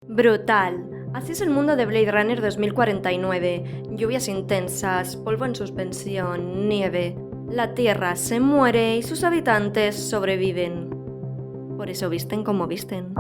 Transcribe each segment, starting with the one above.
Brutal. Así es el mundo de Blade Runner 2049. Lluvias intensas, polvo en suspensión, nieve. La Tierra se muere y sus habitantes sobreviven. Por eso visten como visten.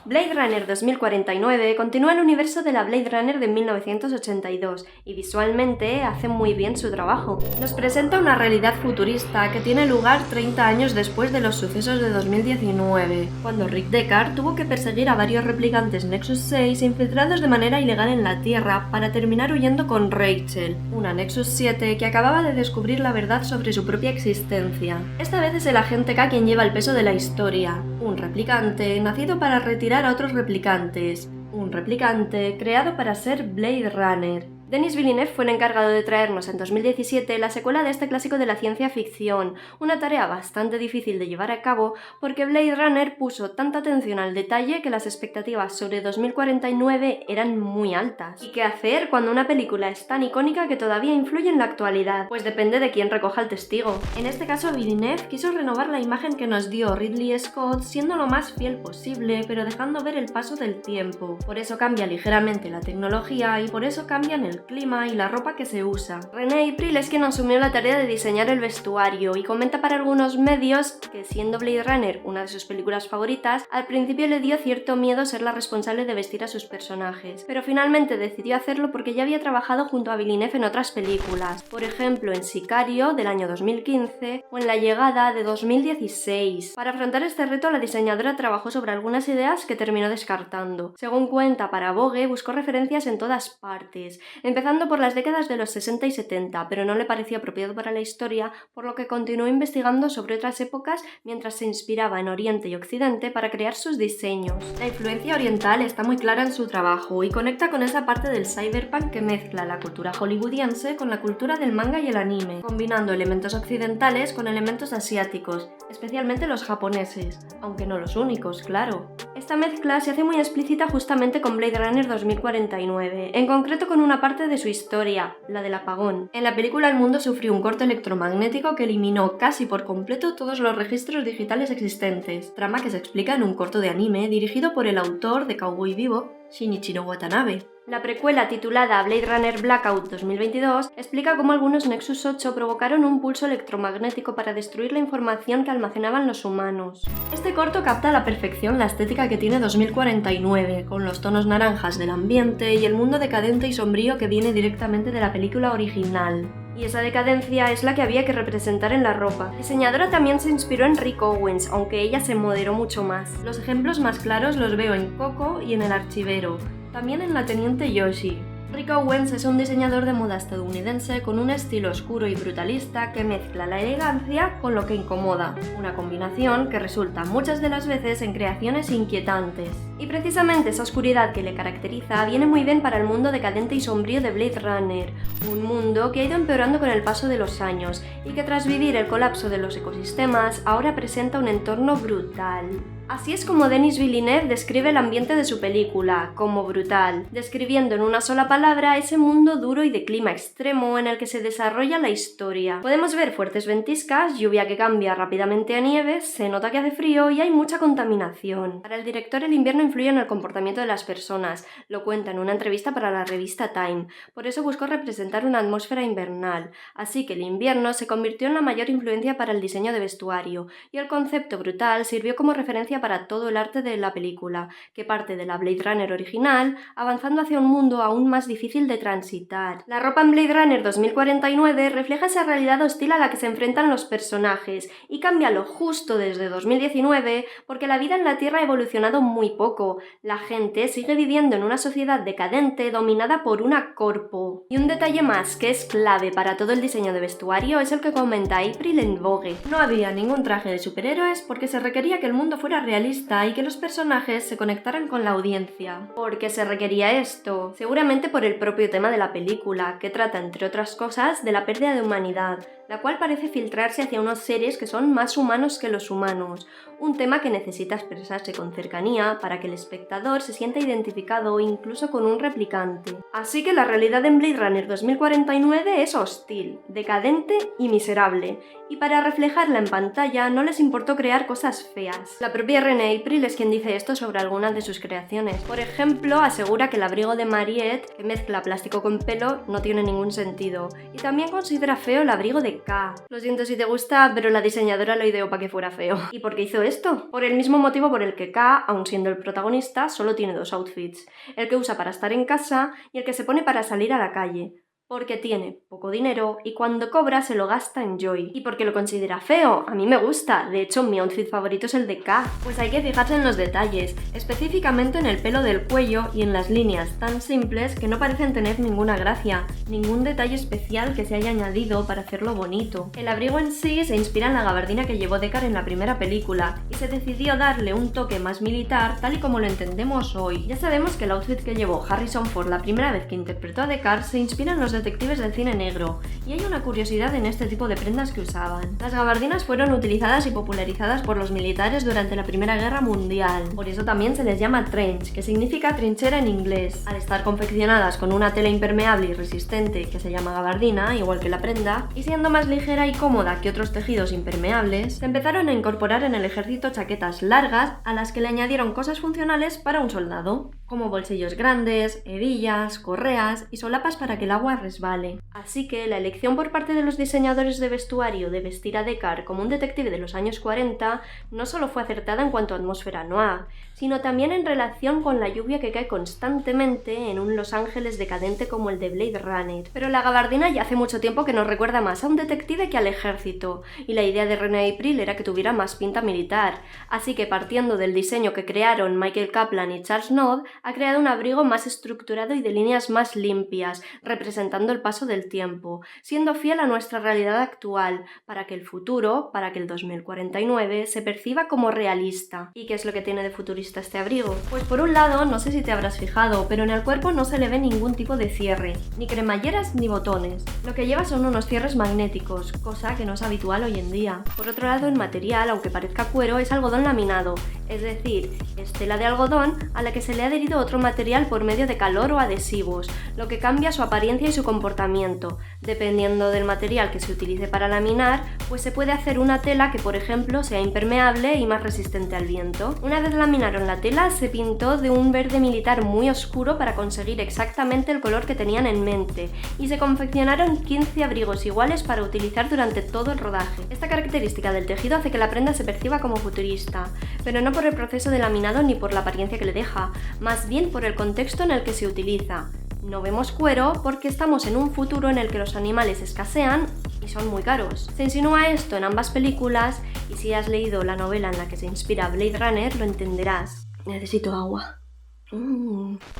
Blade Runner 2049 continúa el universo de la Blade Runner de 1982 y visualmente hace muy bien su trabajo. Nos presenta una realidad futurista que tiene lugar 30 años después de los sucesos de 2019, cuando Rick Deckard tuvo que perseguir a varios replicantes Nexus 6 infiltrados de manera ilegal en la Tierra para terminar huyendo con Rachel, una Nexus 7 que acababa de descubrir la verdad sobre su propia existencia. Esta vez es el agente K quien lleva el peso de la historia, un replicante nacido para retirar a otros replicantes, un replicante creado para ser Blade Runner. Denis Villeneuve fue el encargado de traernos en 2017 la secuela de este clásico de la ciencia ficción, una tarea bastante difícil de llevar a cabo porque Blade Runner puso tanta atención al detalle que las expectativas sobre 2049 eran muy altas. ¿Y qué hacer cuando una película es tan icónica que todavía influye en la actualidad? Pues depende de quién recoja el testigo. En este caso, Villeneuve quiso renovar la imagen que nos dio Ridley Scott siendo lo más fiel posible, pero dejando ver el paso del tiempo. Por eso cambia ligeramente la tecnología y por eso cambian el clima y la ropa que se usa. René April es quien asumió la tarea de diseñar el vestuario y comenta para algunos medios que, siendo Blade Runner una de sus películas favoritas, al principio le dio cierto miedo ser la responsable de vestir a sus personajes, pero finalmente decidió hacerlo porque ya había trabajado junto a Villeneuve en otras películas, por ejemplo en Sicario del año 2015 o en La Llegada de 2016. Para afrontar este reto, la diseñadora trabajó sobre algunas ideas que terminó descartando. Según cuenta para Vogue, buscó referencias en todas partes, empezando por las décadas de los 60 y 70, pero no le pareció apropiado para la historia, por lo que continuó investigando sobre otras épocas mientras se inspiraba en Oriente y Occidente para crear sus diseños. La influencia oriental está muy clara en su trabajo y conecta con esa parte del cyberpunk que mezcla la cultura hollywoodiense con la cultura del manga y el anime, combinando elementos occidentales con elementos asiáticos, especialmente los japoneses, aunque no los únicos, claro. Esta mezcla se hace muy explícita justamente con Blade Runner 2049, en concreto con una parte de su historia, la del apagón. En la película el mundo sufrió un corte electromagnético que eliminó casi por completo todos los registros digitales existentes, trama que se explica en un corto de anime dirigido por el autor de Cowboy Bebop, Shinichiro Watanabe. La precuela titulada Blade Runner Blackout 2022 explica cómo algunos Nexus 8 provocaron un pulso electromagnético para destruir la información que almacenaban los humanos. Este corto capta a la perfección la estética que tiene 2049, con los tonos naranjas del ambiente y el mundo decadente y sombrío que viene directamente de la película original. Y esa decadencia es la que había que representar en la ropa. La diseñadora también se inspiró en Rick Owens, aunque ella se moderó mucho más. Los ejemplos más claros los veo en Coco y en El Archivero, también en La Teniente Yoshi. Rick Owens es un diseñador de moda estadounidense con un estilo oscuro y brutalista que mezcla la elegancia con lo que incomoda, una combinación que resulta muchas de las veces en creaciones inquietantes. Y precisamente esa oscuridad que le caracteriza viene muy bien para el mundo decadente y sombrío de Blade Runner, un mundo que ha ido empeorando con el paso de los años y que tras vivir el colapso de los ecosistemas ahora presenta un entorno brutal. Así es como Denis Villeneuve describe el ambiente de su película, como brutal, describiendo en una sola palabra ese mundo duro y de clima extremo en el que se desarrolla la historia. Podemos ver fuertes ventiscas, lluvia que cambia rápidamente a nieve, se nota que hace frío y hay mucha contaminación. Para el director el invierno influye en el comportamiento de las personas, lo cuenta en una entrevista para la revista Time, por eso buscó representar una atmósfera invernal, así que el invierno se convirtió en la mayor influencia para el diseño de vestuario, y el concepto brutal sirvió como referencia para todo el arte de la película, que parte de la Blade Runner original, avanzando hacia un mundo aún más difícil de transitar. La ropa en Blade Runner 2049 refleja esa realidad hostil a la que se enfrentan los personajes, y cambia lo justo desde 2019 porque la vida en la Tierra ha evolucionado muy poco. La gente sigue viviendo en una sociedad decadente dominada por una corpo. Y un detalle más que es clave para todo el diseño de vestuario es el que comenta April en Vogue. No había ningún traje de superhéroes porque se requería que el mundo fuera realista y que los personajes se conectaran con la audiencia. ¿Por qué se requería esto? Seguramente por el propio tema de la película, que trata, entre otras cosas, de la pérdida de humanidad. la cual parece filtrarse hacia unos seres que son más humanos que los humanos, un tema que necesita expresarse con cercanía para que el espectador se sienta identificado incluso con un replicante. Así que la realidad en Blade Runner 2049 es hostil, decadente y miserable, y para reflejarla en pantalla no les importó crear cosas feas. La propia Renée April es quien dice esto sobre algunas de sus creaciones. Por ejemplo, asegura que el abrigo de Mariette, que mezcla plástico con pelo, no tiene ningún sentido, y también considera feo el abrigo de K. Lo siento si te gusta, pero la diseñadora lo ideó para que fuera feo. ¿Y por qué hizo esto? Por el mismo motivo por el que K, aun siendo el protagonista, solo tiene dos outfits, el que usa para estar en casa y el que se pone para salir a la calle. Porque tiene poco dinero y cuando cobra se lo gasta en Joy. ¿Y porque lo considera feo? A mí me gusta, de hecho mi outfit favorito es el de K. Pues hay que fijarse en los detalles, específicamente en el pelo del cuello y en las líneas tan simples que no parecen tener ninguna gracia, ningún detalle especial que se haya añadido para hacerlo bonito. El abrigo en sí se inspira en la gabardina que llevó Deckard en la primera película y se decidió darle un toque más militar tal y como lo entendemos hoy. Ya sabemos que el outfit que llevó Harrison Ford la primera vez que interpretó a Deckard se inspira en los detectives del cine negro, y hay una curiosidad en este tipo de prendas que usaban. Las gabardinas fueron utilizadas y popularizadas por los militares durante la Primera Guerra Mundial, por eso también se les llama trench, que significa trinchera en inglés. Al estar confeccionadas con una tela impermeable y resistente que se llama gabardina, igual que la prenda, y siendo más ligera y cómoda que otros tejidos impermeables, se empezaron a incorporar en el ejército chaquetas largas a las que le añadieron cosas funcionales para un soldado, como bolsillos grandes, hebillas, correas y solapas para que el agua resbale. Así que la elección por parte de los diseñadores de vestuario de vestir a Deckard como un detective de los años 40 no solo fue acertada en cuanto a atmósfera noir, sino también en relación con la lluvia que cae constantemente en un Los Ángeles decadente como el de Blade Runner. Pero la gabardina ya hace mucho tiempo que nos recuerda más a un detective que al ejército, y la idea de Renée April era que tuviera más pinta militar, así que partiendo del diseño que crearon Michael Kaplan y Charles Knott, ha creado un abrigo más estructurado y de líneas más limpias, representando el paso del tiempo, siendo fiel a nuestra realidad actual, para que el futuro, para que el 2049, se perciba como realista. ¿Y qué es lo que tiene de futurista este abrigo? Pues por un lado, no sé si te habrás fijado, pero en el cuerpo no se le ve ningún tipo de cierre, ni cremalleras ni botones. Lo que lleva son unos cierres magnéticos, cosa que no es habitual hoy en día. Por otro lado, el material, aunque parezca cuero, es algodón laminado, es decir, es tela de algodón a la que se le ha adherido otro material por medio de calor o adhesivos, lo que cambia su apariencia y su comportamiento. Dependiendo del material que se utilice para laminar, pues se puede hacer una tela que, por ejemplo, sea impermeable y más resistente al viento. Una vez laminaron la tela, se pintó de un verde militar muy oscuro para conseguir exactamente el color que tenían en mente, y se confeccionaron 15 abrigos iguales para utilizar durante todo el rodaje. Esta característica del tejido hace que la prenda se perciba como futurista, pero no por el proceso de laminado ni por la apariencia que le deja, más bien por el contexto en el que se utiliza. No vemos cuero porque estamos en un futuro en el que los animales escasean y son muy caros. Se insinúa esto en ambas películas y si has leído la novela en la que se inspira Blade Runner lo entenderás. Necesito agua.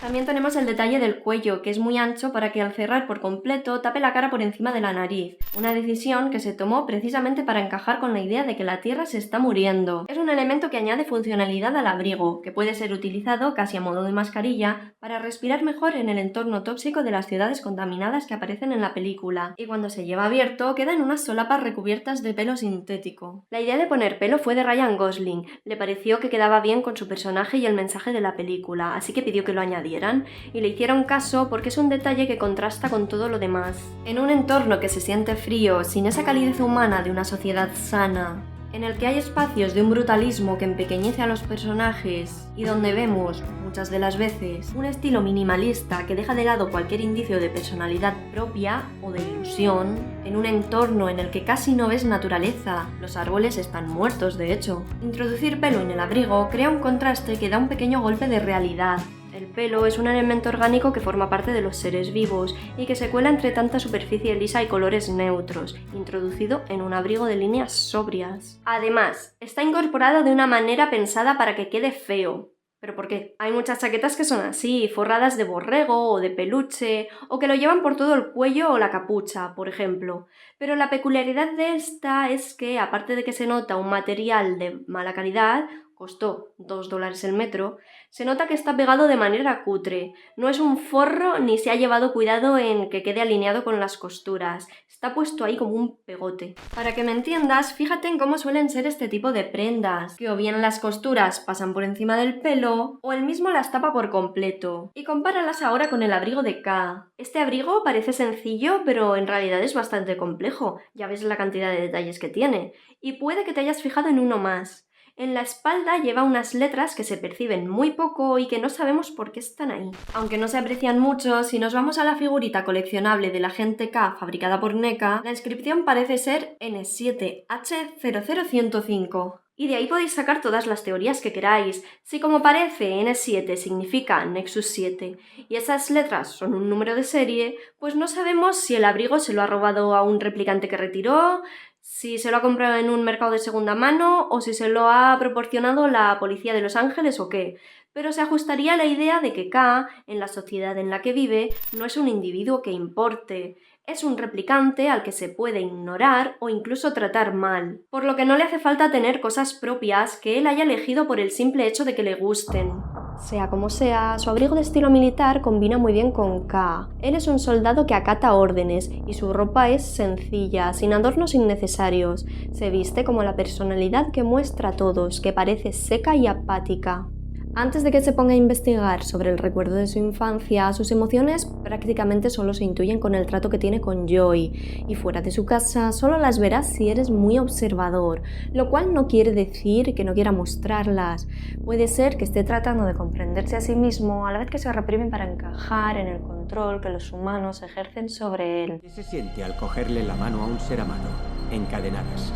También tenemos el detalle del cuello, que es muy ancho para que al cerrar por completo tape la cara por encima de la nariz, una decisión que se tomó precisamente para encajar con la idea de que la Tierra se está muriendo. Es un elemento que añade funcionalidad al abrigo, que puede ser utilizado casi a modo de mascarilla para respirar mejor en el entorno tóxico de las ciudades contaminadas que aparecen en la película, y cuando se lleva abierto quedan unas solapas recubiertas de pelo sintético. La idea de poner pelo fue de Ryan Gosling, le pareció que quedaba bien con su personaje y el mensaje de la película, así que pidió que lo añadieran, y le hicieron caso porque es un detalle que contrasta con todo lo demás. En un entorno que se siente frío, sin esa calidez humana de una sociedad sana, en el que hay espacios de un brutalismo que empequeñece a los personajes y donde vemos, muchas de las veces, un estilo minimalista que deja de lado cualquier indicio de personalidad propia o de ilusión, en un entorno en el que casi no ves naturaleza, los árboles están muertos de hecho. Introducir pelo en el abrigo crea un contraste que da un pequeño golpe de realidad. El pelo es un elemento orgánico que forma parte de los seres vivos y que se cuela entre tanta superficie lisa y colores neutros, introducido en un abrigo de líneas sobrias. Además, está incorporado de una manera pensada para que quede feo. ¿Pero por qué? Hay muchas chaquetas que son así, forradas de borrego o de peluche, o que lo llevan por todo el cuello o la capucha, por ejemplo. Pero la peculiaridad de esta es que, aparte de que se nota un material de mala calidad, costó $2 el metro, se nota que está pegado de manera cutre. No es un forro ni se ha llevado cuidado en que quede alineado con las costuras. Está puesto ahí como un pegote. Para que me entiendas, fíjate en cómo suelen ser este tipo de prendas, que o bien las costuras pasan por encima del pelo, o él mismo las tapa por completo. Y compáralas ahora con el abrigo de K. Este abrigo parece sencillo, pero en realidad es bastante complejo. Ya ves la cantidad de detalles que tiene. Y puede que te hayas fijado en uno más. En la espalda lleva unas letras que se perciben muy poco y que no sabemos por qué están ahí. Aunque no se aprecian mucho, si nos vamos a la figurita coleccionable del agente K fabricada por NECA, la inscripción parece ser N7H00105. Y de ahí podéis sacar todas las teorías que queráis. Si como parece N7 significa Nexus 7 y esas letras son un número de serie, pues no sabemos si el abrigo se lo ha robado a un replicante que retiró, si se lo ha comprado en un mercado de segunda mano o si se lo ha proporcionado la policía de Los Ángeles o qué. Pero se ajustaría a la idea de que K, en la sociedad en la que vive, no es un individuo que importe. Es un replicante al que se puede ignorar o incluso tratar mal, por lo que no le hace falta tener cosas propias que él haya elegido por el simple hecho de que le gusten. Sea como sea, su abrigo de estilo militar combina muy bien con K. Él es un soldado que acata órdenes y su ropa es sencilla, sin adornos innecesarios. Se viste como la personalidad que muestra a todos, que parece seca y apática. Antes de que se ponga a investigar sobre el recuerdo de su infancia, sus emociones prácticamente solo se intuyen con el trato que tiene con Joy, y fuera de su casa solo las verás si eres muy observador, lo cual no quiere decir que no quiera mostrarlas. Puede ser que esté tratando de comprenderse a sí mismo a la vez que se reprime para encajar en el control que los humanos ejercen sobre él. ¿Qué se siente al cogerle la mano a un ser amado? Encadenadas.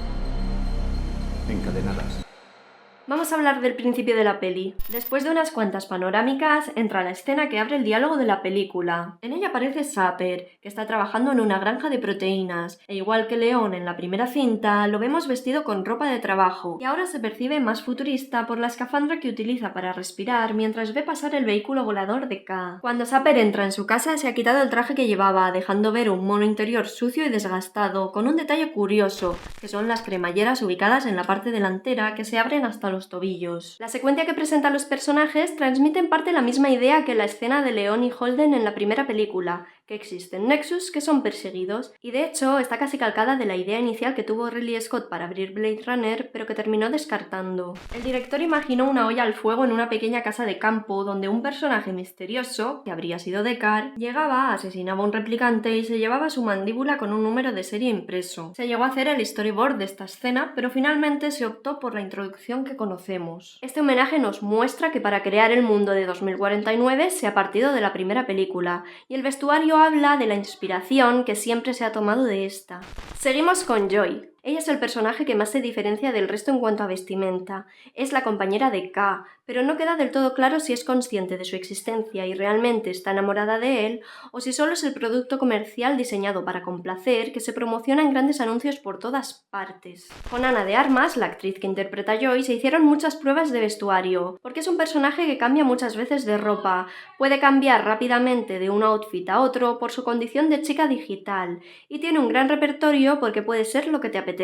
Encadenadas. Vamos a hablar del principio de la peli. Después de unas cuantas panorámicas, entra la escena que abre el diálogo de la película. En ella aparece Sapper, que está trabajando en una granja de proteínas, e igual que Leon en la primera cinta, lo vemos vestido con ropa de trabajo, y ahora se percibe más futurista por la escafandra que utiliza para respirar mientras ve pasar el vehículo volador de K. Cuando Sapper entra en su casa, se ha quitado el traje que llevaba, dejando ver un mono interior sucio y desgastado, con un detalle curioso, que son las cremalleras ubicadas en la parte delantera que se abren hasta los tobillos. La secuencia que presentan los personajes transmite en parte la misma idea que la escena de Leon y Holden en la primera película, que existen Nexus que son perseguidos, y de hecho está casi calcada de la idea inicial que tuvo Ridley Scott para abrir Blade Runner, pero que terminó descartando. El director imaginó una olla al fuego en una pequeña casa de campo donde un personaje misterioso, que habría sido Deckard, llegaba, asesinaba a un replicante y se llevaba su mandíbula con un número de serie impreso. Se llegó a hacer el storyboard de esta escena, pero finalmente se optó por la introducción que conocemos. Este homenaje nos muestra que para crear el mundo de 2049 se ha partido de la primera película, y el vestuario habla de la inspiración que siempre se ha tomado de esta. Seguimos con Joy. Ella es el personaje que más se diferencia del resto en cuanto a vestimenta. Es la compañera de K, pero no queda del todo claro si es consciente de su existencia y realmente está enamorada de él, o si solo es el producto comercial diseñado para complacer que se promociona en grandes anuncios por todas partes. Con Ana de Armas, la actriz que interpreta a Joy, se hicieron muchas pruebas de vestuario, porque es un personaje que cambia muchas veces de ropa, puede cambiar rápidamente de un outfit a otro por su condición de chica digital, y tiene un gran repertorio porque puede ser lo que te apetezca.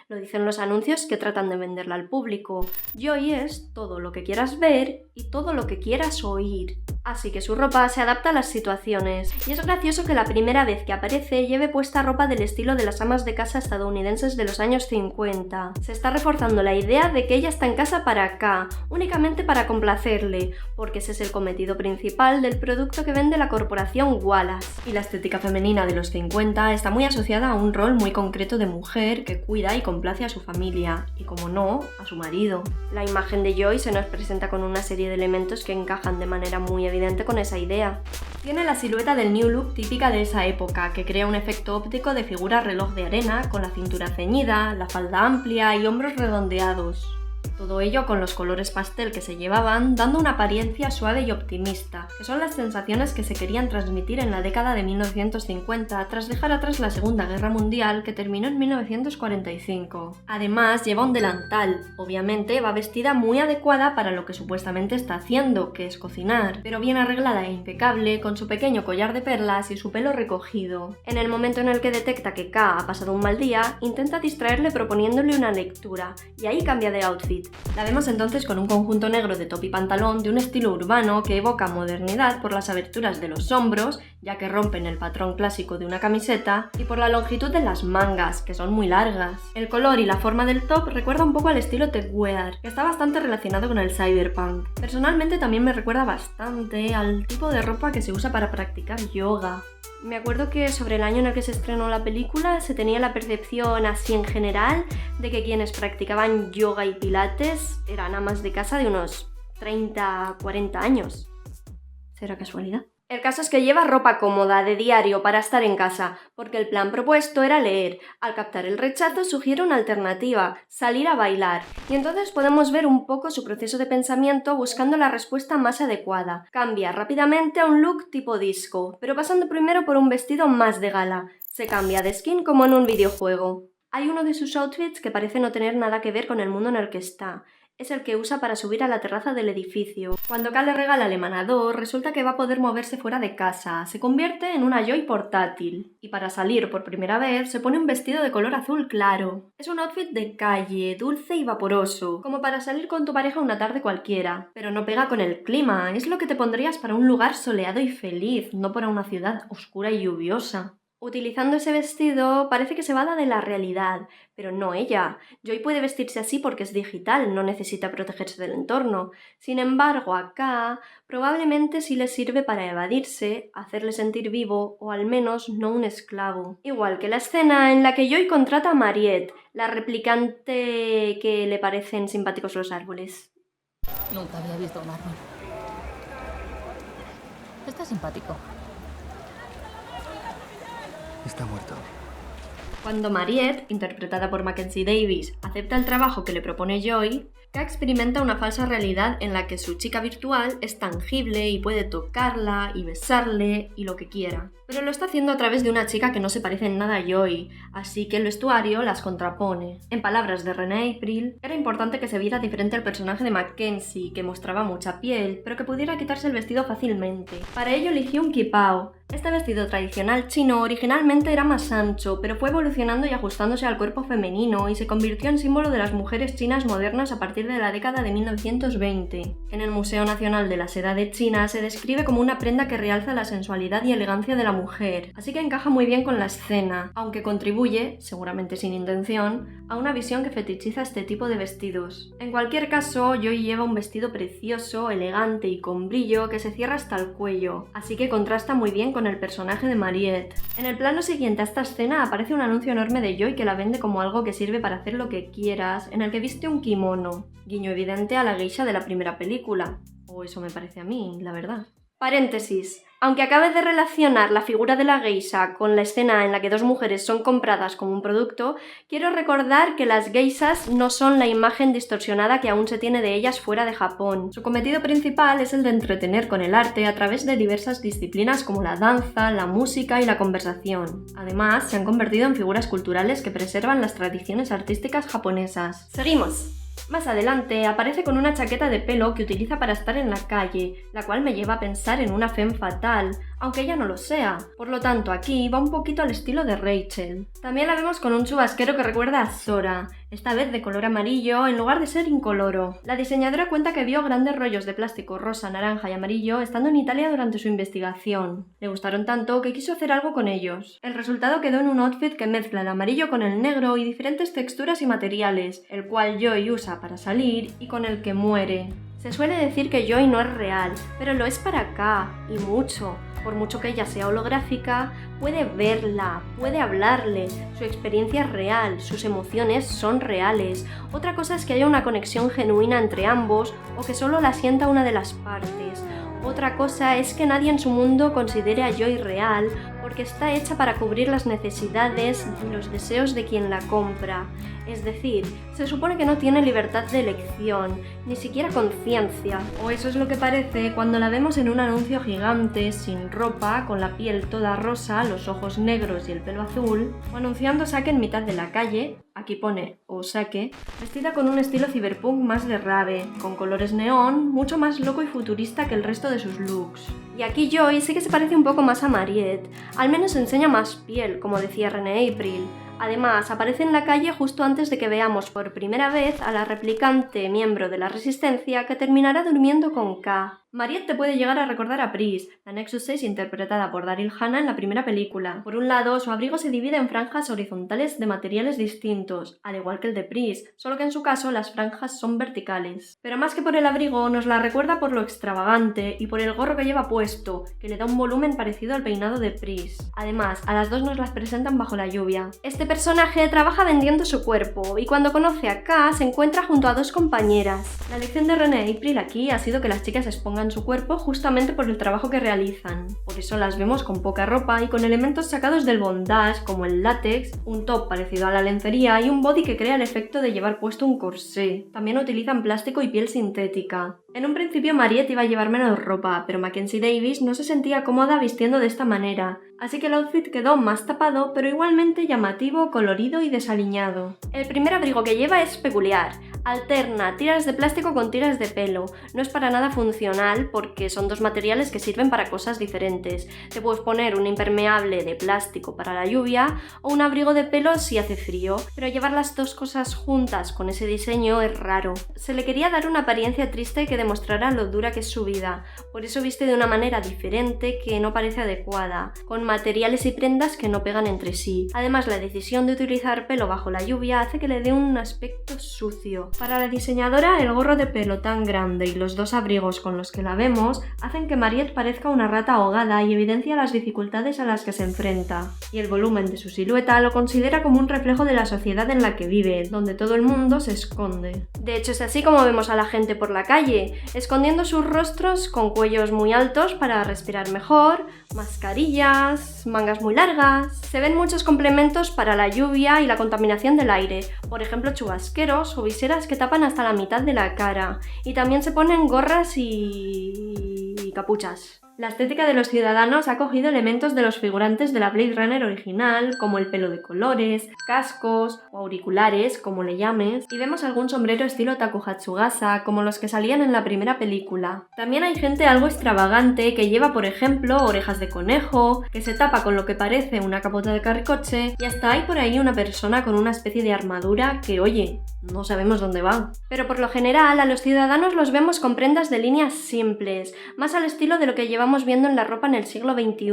Lo dicen los anuncios que tratan de venderla al público. Joy es todo lo que quieras ver y todo lo que quieras oír. Así que su ropa se adapta a las situaciones, y es gracioso que la primera vez que aparece lleve puesta ropa del estilo de las amas de casa estadounidenses de los años 50. Se está reforzando la idea de que ella está en casa para K, únicamente para complacerle, porque ese es el cometido principal del producto que vende la corporación Wallace. Y la estética femenina de los 50 está muy asociada a un rol muy concreto de mujer que cuida y complace a su familia, y como no, a su marido. La imagen de Joy se nos presenta con una serie de elementos que encajan de manera muy evidente con esa idea. Tiene la silueta del New Look típica de esa época, que crea un efecto óptico de figura reloj de arena, con la cintura ceñida, la falda amplia y hombros redondeados. Todo ello con los colores pastel que se llevaban, dando una apariencia suave y optimista, que son las sensaciones que se querían transmitir en la década de 1950 tras dejar atrás la Segunda Guerra Mundial, que terminó en 1945. Además, lleva un delantal. Obviamente va vestida muy adecuada para lo que supuestamente está haciendo, que es cocinar, pero bien arreglada e impecable, con su pequeño collar de perlas y su pelo recogido. En el momento en el que detecta que K ha pasado un mal día, intenta distraerle proponiéndole una lectura, y ahí cambia de outfit. La vemos entonces con un conjunto negro de top y pantalón de un estilo urbano que evoca modernidad por las aberturas de los hombros, ya que rompen el patrón clásico de una camiseta, y por la longitud de las mangas, que son muy largas. El color y la forma del top recuerda un poco al estilo techwear, que está bastante relacionado con el cyberpunk. Personalmente también me recuerda bastante al tipo de ropa que se usa para practicar yoga. Me acuerdo que sobre el año en el que se estrenó la película se tenía la percepción así en general de que quienes practicaban yoga y pilates eran amas de casa de unos 30-40 años. ¿Será casualidad? El caso es que lleva ropa cómoda de diario para estar en casa, porque el plan propuesto era leer. Al captar el rechazo sugiere una alternativa, salir a bailar, y entonces podemos ver un poco su proceso de pensamiento buscando la respuesta más adecuada. Cambia rápidamente a un look tipo disco, pero pasando primero por un vestido más de gala. Se cambia de skin como en un videojuego. Hay uno de sus outfits que parece no tener nada que ver con el mundo en el que está. Es el que usa para subir a la terraza del edificio. Cuando Cal le regala el emanador, resulta que va a poder moverse fuera de casa. Se convierte en una Joy portátil. Y para salir por primera vez, se pone un vestido de color azul claro. Es un outfit de calle, dulce y vaporoso, como para salir con tu pareja una tarde cualquiera. Pero no pega con el clima, es lo que te pondrías para un lugar soleado y feliz, no para una ciudad oscura y lluviosa. Utilizando ese vestido parece que se va de la realidad, pero no ella. Joy puede vestirse así porque es digital, no necesita protegerse del entorno. Sin embargo, acá probablemente sí le sirve para evadirse, hacerle sentir vivo o al menos no un esclavo. Igual que la escena en la que Joy contrata a Mariette, la replicante que le parecen simpáticos los árboles. Nunca había visto un árbol. Está simpático. Está muerto. Cuando Mariette, interpretada por Mackenzie Davis, acepta el trabajo que le propone Joy, K experimenta una falsa realidad en la que su chica virtual es tangible y puede tocarla y besarle y lo que quiera. Pero lo está haciendo a través de una chica que no se parece en nada a Joy, así que el vestuario las contrapone. En palabras de Renée April, era importante que se viera diferente al personaje de Mackenzie, que mostraba mucha piel, pero que pudiera quitarse el vestido fácilmente. Para ello eligió un kipao. Este vestido tradicional chino originalmente era más ancho, pero fue evolucionando y ajustándose al cuerpo femenino y se convirtió en símbolo de las mujeres chinas modernas a partir de la década de 1920. En el Museo Nacional de la Seda de China se describe como una prenda que realza la sensualidad y elegancia de la mujer, así que encaja muy bien con la escena, aunque contribuye, seguramente sin intención, a una visión que fetichiza este tipo de vestidos. En cualquier caso, Joy lleva un vestido precioso, elegante y con brillo que se cierra hasta el cuello, así que contrasta muy bien con el personaje de Mariette. En el plano siguiente a esta escena aparece un anuncio enorme de Joy que la vende como algo que sirve para hacer lo que quieras, en el que viste un kimono, guiño evidente a la geisha de la primera película. O eso me parece a mí, la verdad. Paréntesis. Aunque acabe de relacionar la figura de la geisha con la escena en la que dos mujeres son compradas como un producto, quiero recordar que las geishas no son la imagen distorsionada que aún se tiene de ellas fuera de Japón. Su cometido principal es el de entretener con el arte a través de diversas disciplinas como la danza, la música y la conversación. Además, se han convertido en figuras culturales que preservan las tradiciones artísticas japonesas. ¡Seguimos! Más adelante aparece con una chaqueta de pelo que utiliza para estar en la calle, la cual me lleva a pensar en una femme fatal, aunque ella no lo sea. Por lo tanto, aquí va un poquito al estilo de Rachel. También la vemos con un chubasquero que recuerda a Sora, esta vez de color amarillo en lugar de ser incoloro. La diseñadora cuenta que vio grandes rollos de plástico rosa, naranja y amarillo estando en Italia durante su investigación. Le gustaron tanto que quiso hacer algo con ellos. El resultado quedó en un outfit que mezcla el amarillo con el negro y diferentes texturas y materiales, el cual Joy usa para salir y con el que muere. Se suele decir que Joy no es real, pero lo es para K, y mucho. Por mucho que ella sea holográfica, puede verla, puede hablarle, su experiencia es real, sus emociones son reales. Otra cosa es que haya una conexión genuina entre ambos o que solo la sienta una de las partes. Otra cosa es que nadie en su mundo considere a Joy real porque está hecha para cubrir las necesidades y los deseos de quien la compra. Es decir, se supone que no tiene libertad de elección, ni siquiera conciencia. O eso es lo que parece cuando la vemos en un anuncio gigante, sin ropa, con la piel toda rosa, los ojos negros y el pelo azul, o anunciando Sake en mitad de la calle, aquí pone Osake, vestida con un estilo cyberpunk más de rave, con colores neón, mucho más loco y futurista que el resto de sus looks. Y aquí Joy sí que se parece un poco más a Mariette, al menos enseña más piel, como decía Renée April. Además, aparece en la calle justo antes de que veamos por primera vez a la replicante miembro de la Resistencia que terminará durmiendo con K. Mariette te puede llegar a recordar a Pris, la Nexus 6 interpretada por Daryl Hannah en la primera película. Por un lado, su abrigo se divide en franjas horizontales de materiales distintos, al igual que el de Pris, solo que en su caso las franjas son verticales. Pero más que por el abrigo, nos la recuerda por lo extravagante y por el gorro que lleva puesto, que le da un volumen parecido al peinado de Pris. Además, a las dos nos las presentan bajo la lluvia. Este personaje trabaja vendiendo su cuerpo y cuando conoce a K se encuentra junto a dos compañeras. La lección de René y April aquí ha sido que las chicas expongan su cuerpo justamente por el trabajo que realizan. Por eso las vemos con poca ropa y con elementos sacados del bondage como el látex, un top parecido a la lencería y un body que crea el efecto de llevar puesto un corsé. También utilizan plástico y piel sintética. En un principio Mariette iba a llevar menos ropa, pero Mackenzie Davis no se sentía cómoda vistiendo de esta manera, así que el outfit quedó más tapado pero igualmente llamativo, colorido y desaliñado. El primer abrigo que lleva es peculiar. Alterna tiras de plástico con tiras de pelo. No es para nada funcional porque son dos materiales que sirven para cosas diferentes. Te puedes poner un impermeable de plástico para la lluvia o un abrigo de pelo si hace frío, pero llevar las dos cosas juntas con ese diseño es raro. Se le quería dar una apariencia triste que demostrara lo dura que es su vida, por eso viste de una manera diferente que no parece adecuada, con materiales y prendas que no pegan entre sí. Además, la decisión de utilizar pelo bajo la lluvia hace que le dé un aspecto sucio. Para la diseñadora, el gorro de pelo tan grande y los dos abrigos con los que la vemos hacen que Mariette parezca una rata ahogada y evidencia las dificultades a las que se enfrenta. Y el volumen de su silueta lo considera como un reflejo de la sociedad en la que vive, donde todo el mundo se esconde. De hecho, es así como vemos a la gente por la calle, escondiendo sus rostros con cuellos muy altos para respirar mejor, mascarillas, mangas muy largas. Se ven muchos complementos para la lluvia y la contaminación del aire, por ejemplo chubasqueros o viseras que tapan hasta la mitad de la cara, y también se ponen gorras y capuchas. La estética de los ciudadanos ha cogido elementos de los figurantes de la Blade Runner original, como el pelo de colores, cascos o auriculares, como le llames, y vemos algún sombrero estilo Taku Hatsugasa, como los que salían en la primera película. También hay gente algo extravagante que lleva, por ejemplo, orejas de conejo, que se tapa con lo que parece una capota de carricoche, y hasta hay por ahí una persona con una especie de armadura que, oye, no sabemos dónde va. Pero por lo general, a los ciudadanos los vemos con prendas de líneas simples, más al estilo de lo que llevamos viendo en la ropa en el siglo XXI.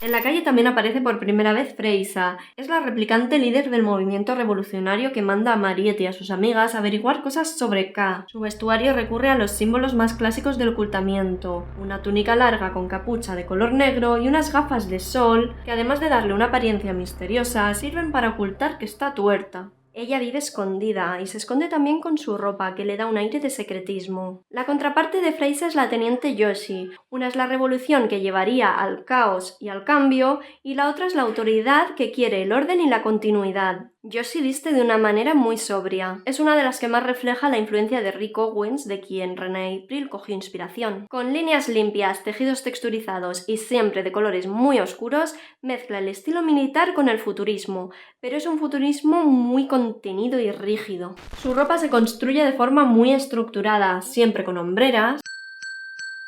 En la calle también aparece por primera vez Freisa. Es la replicante líder del movimiento revolucionario que manda a Mariette y a sus amigas a averiguar cosas sobre K. Su vestuario recurre a los símbolos más clásicos del ocultamiento, una túnica larga con capucha de color negro y unas gafas de sol que, además de darle una apariencia misteriosa, sirven para ocultar que está tuerta. Ella vive escondida y se esconde también con su ropa, que le da un aire de secretismo. La contraparte de Freisa es la teniente Yoshi. Una es la revolución que llevaría al caos y al cambio, y la otra es la autoridad que quiere el orden y la continuidad. Yoshi viste de una manera muy sobria. Es una de las que más refleja la influencia de Rick Owens, de quien René April cogió inspiración. Con líneas limpias, tejidos texturizados y siempre de colores muy oscuros, mezcla el estilo militar con el futurismo, pero es un futurismo muy contenido y rígido. Su ropa se construye de forma muy estructurada, siempre con hombreras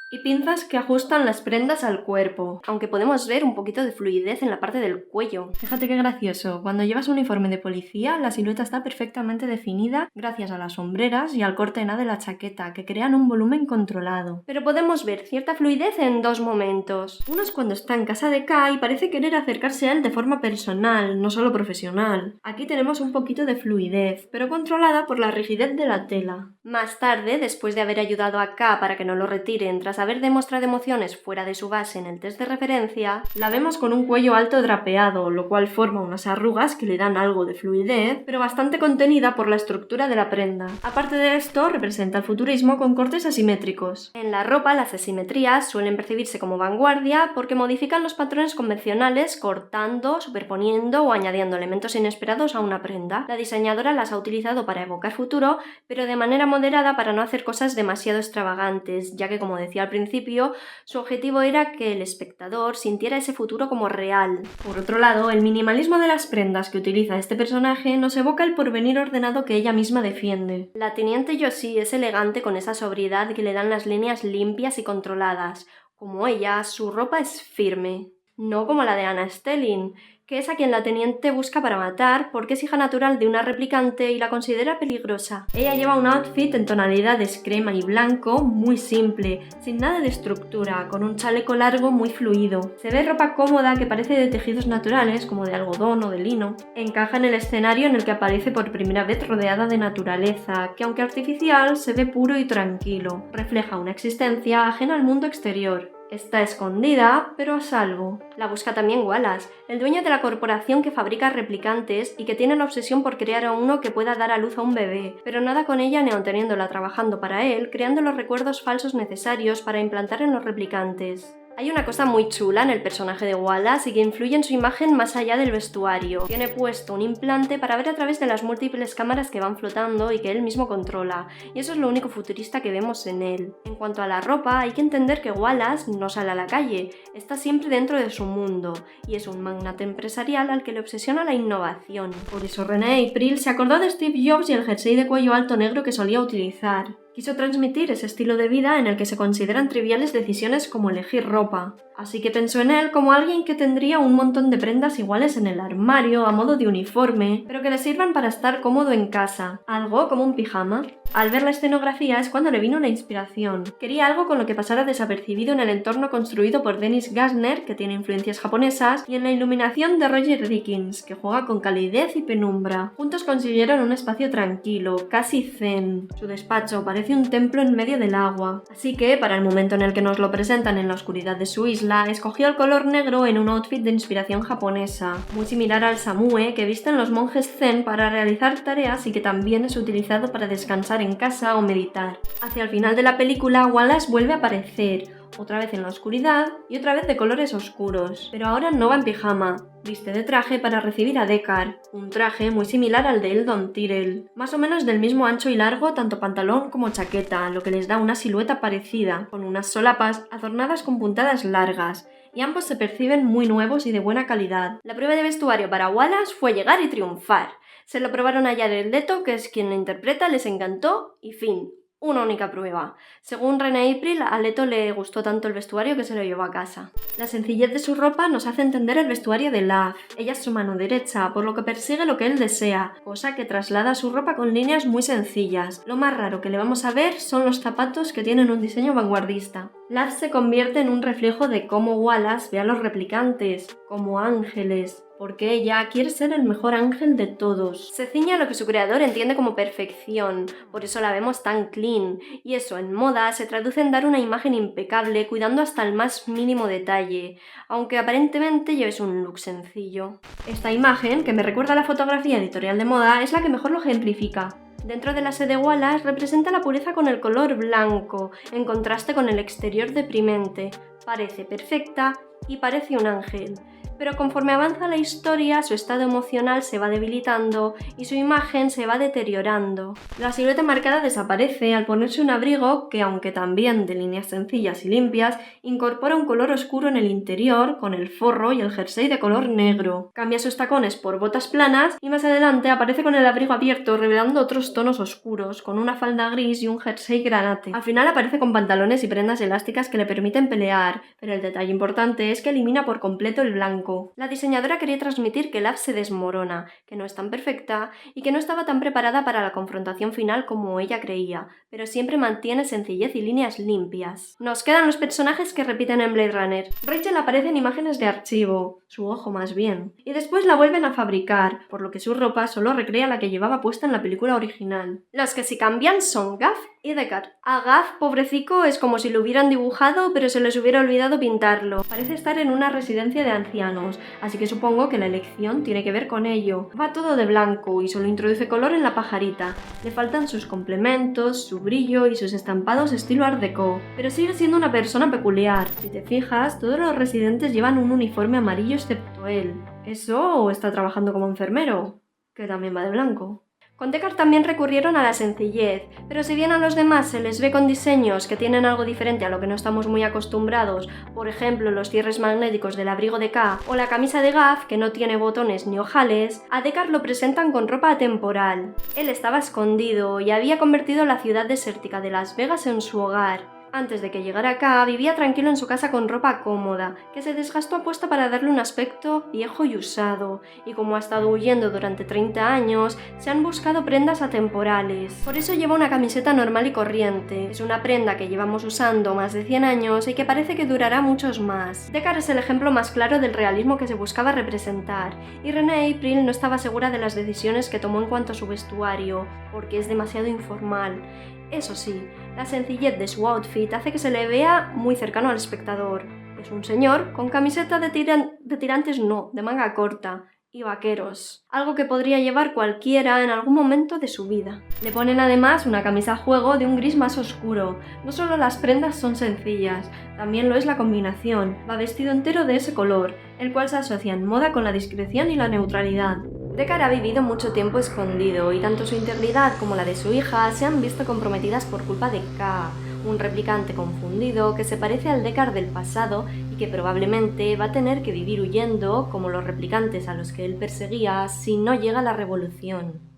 y pinzas que ajustan las prendas al cuerpo, aunque podemos ver un poquito de fluidez en la parte del cuello. Fíjate qué gracioso, cuando llevas un uniforme de policía, la silueta está perfectamente definida gracias a las sombreras y al corte en A de la chaqueta, que crean un volumen controlado. Pero podemos ver cierta fluidez en dos momentos. Uno es cuando está en casa de K y parece querer acercarse a él de forma personal, no solo profesional. Aquí tenemos un poquito de fluidez, pero controlada por la rigidez de la tela. Más tarde, después de haber ayudado a K para que no lo retiren tras haber demostrado emociones fuera de su base en el test de referencia, la vemos con un cuello alto drapeado, lo cual forma unas arrugas que le dan algo de fluidez, pero bastante contenida por la estructura de la prenda. Aparte de esto, representa el futurismo con cortes asimétricos. En la ropa, las asimetrías suelen percibirse como vanguardia porque modifican los patrones convencionales cortando, superponiendo o añadiendo elementos inesperados a una prenda. La diseñadora las ha utilizado para evocar futuro, pero de manera moderada para no hacer cosas demasiado extravagantes, ya que, como decía al principio, su objetivo era que el espectador sintiera ese futuro como real. Por otro lado, el minimalismo de las prendas que utiliza este personaje nos evoca el porvenir ordenado que ella misma defiende. La teniente Yoshi es elegante con esa sobriedad que le dan las líneas limpias y controladas. Como ella, su ropa es firme. No como la de Anna Stelling, que es a quien la teniente busca para matar porque es hija natural de una replicante y la considera peligrosa. Ella lleva un outfit en tonalidades crema y blanco muy simple, sin nada de estructura, con un chaleco largo muy fluido. Se ve ropa cómoda que parece de tejidos naturales, como de algodón o de lino. Encaja en el escenario en el que aparece por primera vez rodeada de naturaleza, que aunque artificial, se ve puro y tranquilo. Refleja una existencia ajena al mundo exterior. Está escondida, pero a salvo. La busca también Wallace, el dueño de la corporación que fabrica replicantes y que tiene la obsesión por crear a uno que pueda dar a luz a un bebé, pero nada con ella ni aun teniéndola trabajando para él, creando los recuerdos falsos necesarios para implantar en los replicantes. Hay una cosa muy chula en el personaje de Wallace y que influye en su imagen más allá del vestuario. Tiene puesto un implante para ver a través de las múltiples cámaras que van flotando y que él mismo controla, y eso es lo único futurista que vemos en él. En cuanto a la ropa, hay que entender que Wallace no sale a la calle, está siempre dentro de su mundo, y es un magnate empresarial al que le obsesiona la innovación. Por eso René April se acordó de Steve Jobs y el jersey de cuello alto negro que solía utilizar. Quiso transmitir ese estilo de vida en el que se consideran triviales decisiones como elegir ropa. Así que pensó en él como alguien que tendría un montón de prendas iguales en el armario a modo de uniforme, pero que le sirvan para estar cómodo en casa, algo como un pijama. Al ver la escenografía es cuando le vino la inspiración. Quería algo con lo que pasara desapercibido en el entorno construido por Dennis Gassner, que tiene influencias japonesas, y en la iluminación de Roger Deakins, que juega con calidez y penumbra. Juntos consiguieron un espacio tranquilo, casi zen. Su despacho parece un templo en medio del agua. Así que, para el momento en el que nos lo presentan en la oscuridad de su isla, escogió el color negro en un outfit de inspiración japonesa, muy similar al samue que visten los monjes zen para realizar tareas y que también es utilizado para descansar en casa o meditar. Hacia el final de la película, Wallace vuelve a aparecer, otra vez en la oscuridad y otra vez de colores oscuros, pero ahora no va en pijama. Viste de traje para recibir a Deckard, un traje muy similar al de Eldon Tyrell, más o menos del mismo ancho y largo tanto pantalón como chaqueta, lo que les da una silueta parecida, con unas solapas adornadas con puntadas largas, y ambos se perciben muy nuevos y de buena calidad. La prueba de vestuario para Wallace fue llegar y triunfar. Se lo probaron a Jared Leto, que es quien lo interpreta, les encantó y fin. Una única prueba. Según René April, a Leto le gustó tanto el vestuario que se lo llevó a casa. La sencillez de su ropa nos hace entender el vestuario de Love. Ella es su mano derecha, por lo que persigue lo que él desea, cosa que traslada su ropa con líneas muy sencillas. Lo más raro que le vamos a ver son los zapatos que tienen un diseño vanguardista. Love se convierte en un reflejo de cómo Wallace ve a los replicantes, como ángeles, porque ella quiere ser el mejor ángel de todos. Se ciñe a lo que su creador entiende como perfección, por eso la vemos tan clean, y eso en moda se traduce en dar una imagen impecable cuidando hasta el más mínimo detalle, aunque aparentemente lleves un look sencillo. Esta imagen, que me recuerda a la fotografía editorial de moda, es la que mejor lo ejemplifica. Dentro de la sede Wallace representa la pureza con el color blanco, en contraste con el exterior deprimente. Parece perfecta y parece un ángel. Pero conforme avanza la historia, su estado emocional se va debilitando y su imagen se va deteriorando. La silueta marcada desaparece al ponerse un abrigo que, aunque también de líneas sencillas y limpias, incorpora un color oscuro en el interior, con el forro y el jersey de color negro. Cambia sus tacones por botas planas y más adelante aparece con el abrigo abierto, revelando otros tonos oscuros, con una falda gris y un jersey granate. Al final aparece con pantalones y prendas elásticas que le permiten pelear, pero el detalle importante es que elimina por completo el blanco. La diseñadora quería transmitir que Love se desmorona, que no es tan perfecta y que no estaba tan preparada para la confrontación final como ella creía, pero siempre mantiene sencillez y líneas limpias. Nos quedan los personajes que repiten en Blade Runner. Rachel aparece en imágenes de archivo, su ojo más bien, y después la vuelven a fabricar, por lo que su ropa solo recrea la que llevaba puesta en la película original. Los que sí cambian son Gaff y Deckard. A Gaff, pobrecico, es como si lo hubieran dibujado pero se les hubiera olvidado pintarlo. Parece estar en una residencia de ancianos, así que supongo que la elección tiene que ver con ello. Va todo de blanco y solo introduce color en la pajarita. Le faltan sus complementos, su brillo y sus estampados estilo Art Deco, pero sigue siendo una persona peculiar. Si te fijas, todos los residentes llevan un uniforme amarillo excepto él. ¿Eso o está trabajando como enfermero? Que también va de blanco. Con Deckard también recurrieron a la sencillez, pero si bien a los demás se les ve con diseños que tienen algo diferente a lo que no estamos muy acostumbrados, por ejemplo los cierres magnéticos del abrigo de K o la camisa de Gaff que no tiene botones ni ojales, a Deckard lo presentan con ropa atemporal. Él estaba escondido y había convertido la ciudad desértica de Las Vegas en su hogar. Antes de que llegara K, vivía tranquilo en su casa con ropa cómoda, que se desgastó apuesta para darle un aspecto viejo y usado, y como ha estado huyendo durante 30 años, se han buscado prendas atemporales. Por eso lleva una camiseta normal y corriente. Es una prenda que llevamos usando más de 100 años y que parece que durará muchos más. Deckard es el ejemplo más claro del realismo que se buscaba representar, y Renée April no estaba segura de las decisiones que tomó en cuanto a su vestuario, porque es demasiado informal. Eso sí, la sencillez de su outfit hace que se le vea muy cercano al espectador. Es un señor con camiseta de tirantes no, de manga corta, y vaqueros, algo que podría llevar cualquiera en algún momento de su vida. Le ponen además una camisa a juego de un gris más oscuro. No solo las prendas son sencillas, también lo es la combinación. Va vestido entero de ese color, el cual se asocia en moda con la discreción y la neutralidad. Deckard ha vivido mucho tiempo escondido y tanto su integridad como la de su hija se han visto comprometidas por culpa de K, un replicante confundido que se parece al Deckard del pasado y que probablemente va a tener que vivir huyendo como los replicantes a los que él perseguía si no llega la revolución.